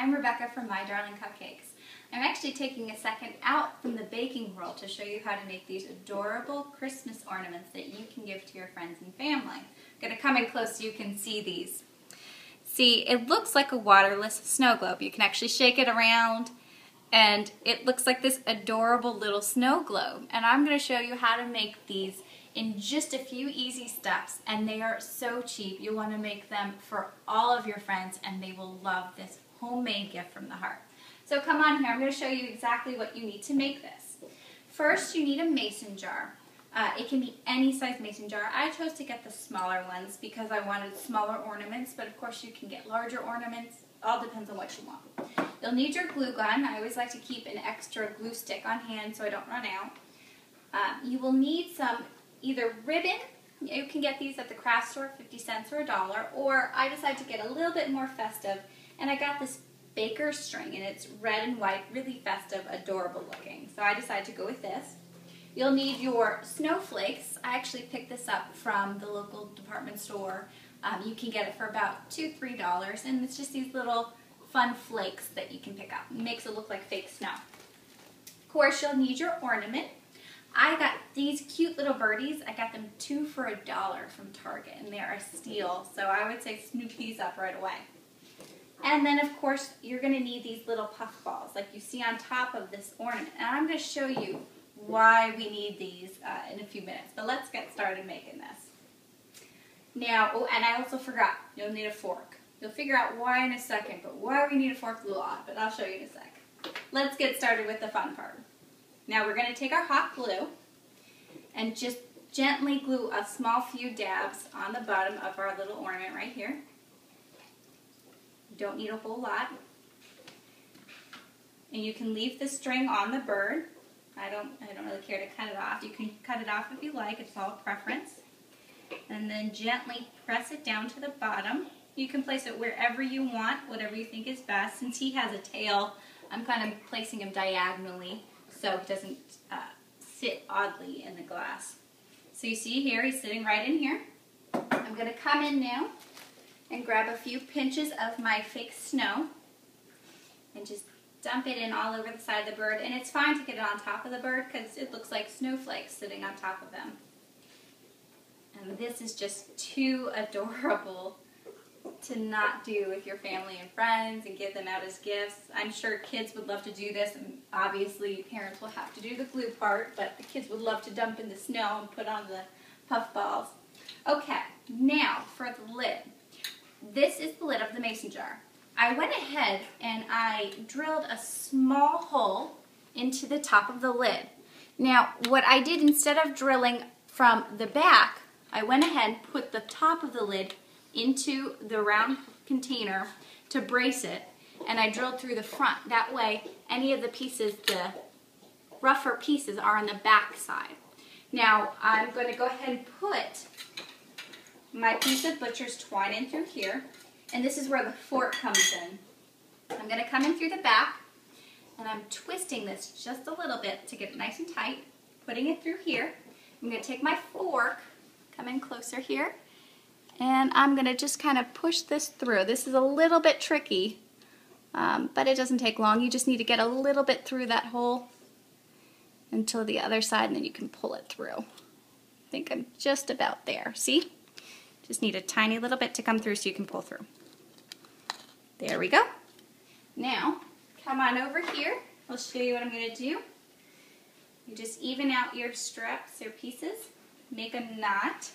I'm Rebecca from My Darling Cupcakes. I'm actually taking a second out from the baking world to show you how to make these adorable Christmas ornaments that you can give to your friends and family. I'm going to come in close so you can see these. See, it looks like a waterless snow globe. You can actually shake it around and it looks like this adorable little snow globe. And I'm going to show you how to make these in just a few easy steps, and they are so cheap. You want to make them for all of your friends and they will love this homemade gift from the heart. So come on here, I'm going to show you exactly what you need to make this. First, you need a mason jar. It can be any size mason jar. I chose to get the smaller ones because I wanted smaller ornaments, but of course you can get larger ornaments. All depends on what you want. You'll need your glue gun. I always like to keep an extra glue stick on hand so I don't run out. You will need some either ribbon. You can get these at the craft store, 50 cents or $1, or I decided to get a little bit more festive, and I got this baker's string, and it's red and white, really festive, adorable looking. So I decided to go with this. You'll need your snowflakes. I actually picked this up from the local department store. You can get it for about $2, $3, and it's just these little fun flakes that you can pick up. It makes it look like fake snow. Of course, you'll need your ornament. I got these cute little birdies. I got them 2 for $1 from Target, and they are a steal. So I would say snoop these up right away. And then, of course, you're going to need these little puff balls like you see on top of this ornament. And I'm going to show you why we need these in a few minutes. But let's get started making this. Now, oh, and I also forgot, you'll need a fork. You'll figure out why in a second, but why we need a fork is a little odd, but I'll show you in a sec. Let's get started with the fun part. Now we're going to take our hot glue and just gently glue a small few dabs on the bottom of our little ornament right here. You don't need a whole lot. And you can leave the string on the bird. I don't really care to cut it off. You can cut it off if you like. It's all a preference. And then gently press it down to the bottom. You can place it wherever you want, whatever you think is best. Since he has a tail, I'm kind of placing him diagonally so it doesn't sit oddly in the glass. So you see here, he's sitting right in here. I'm going to come in now and grab a few pinches of my fake snow and just dump it in all over the side of the bird. And it's fine to get it on top of the bird because it looks like snowflakes sitting on top of them. And this is just too adorable to not do with your family and friends and give them out as gifts. I'm sure kids would love to do this, and obviously parents will have to do the glue part, but the kids would love to dump in the snow and put on the puff balls. Okay, now for the lid. This is the lid of the mason jar. I went ahead and I drilled a small hole into the top of the lid. Now, what I did, instead of drilling from the back, I went ahead and put the top of the lid into the round container to brace it, and I drilled through the front. That way, any of the pieces, the rougher pieces, are on the back side. Now, I'm going to go ahead and put my piece of butcher's twine in through here, and this is where the fork comes in. I'm going to come in through the back, and I'm twisting this just a little bit to get it nice and tight, putting it through here. I'm going to take my fork, come in closer here, and I'm going to just kind of push this through. This is a little bit tricky, but it doesn't take long. You just need to get a little bit through that hole until the other side, and then you can pull it through. I think I'm just about there. See? Just need a tiny little bit to come through so you can pull through. There we go. Now, come on over here. I'll show you what I'm going to do. You just even out your strips or pieces. Make a knot.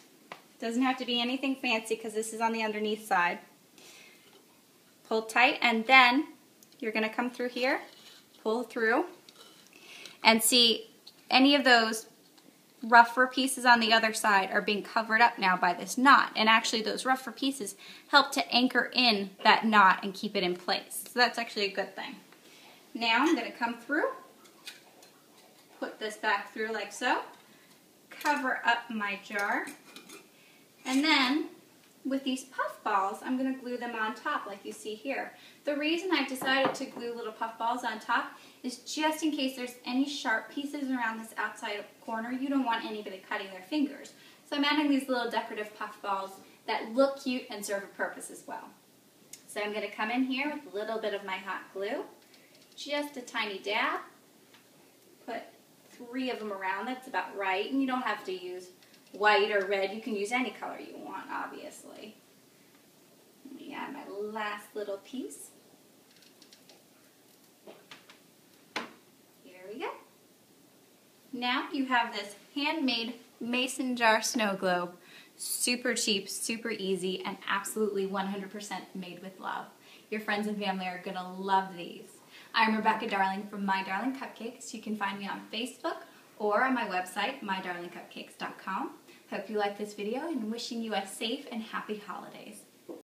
Doesn't have to be anything fancy because this is on the underneath side. Pull tight, and then you're going to come through here, pull through, and see any of those rougher pieces on the other side are being covered up now by this knot. And actually those rougher pieces help to anchor in that knot and keep it in place. So that's actually a good thing. Now I'm going to come through, put this back through like so, cover up my jar, and then with these puff balls, I'm going to glue them on top like you see here. The reason I decided to glue little puff balls on top is just in case there's any sharp pieces around this outside corner. You don't want anybody cutting their fingers. So I'm adding these little decorative puff balls that look cute and serve a purpose as well. So So I'm going to come in here with a little bit of my hot glue, just a tiny dab, put 3 of them around, that's about right, and you don't have to use white or red, you can use any color you want, obviously. Let me add my last little piece. Here we go. Now you have this handmade mason jar snow globe. Super cheap, super easy, and absolutely 100% made with love. Your friends and family are gonna love these. I'm Rebecca Darling from My Darling Cupcakes. You can find me on Facebook or on my website, mydarlingcupcakes.com. Hope you like this video and wishing you a safe and happy holidays.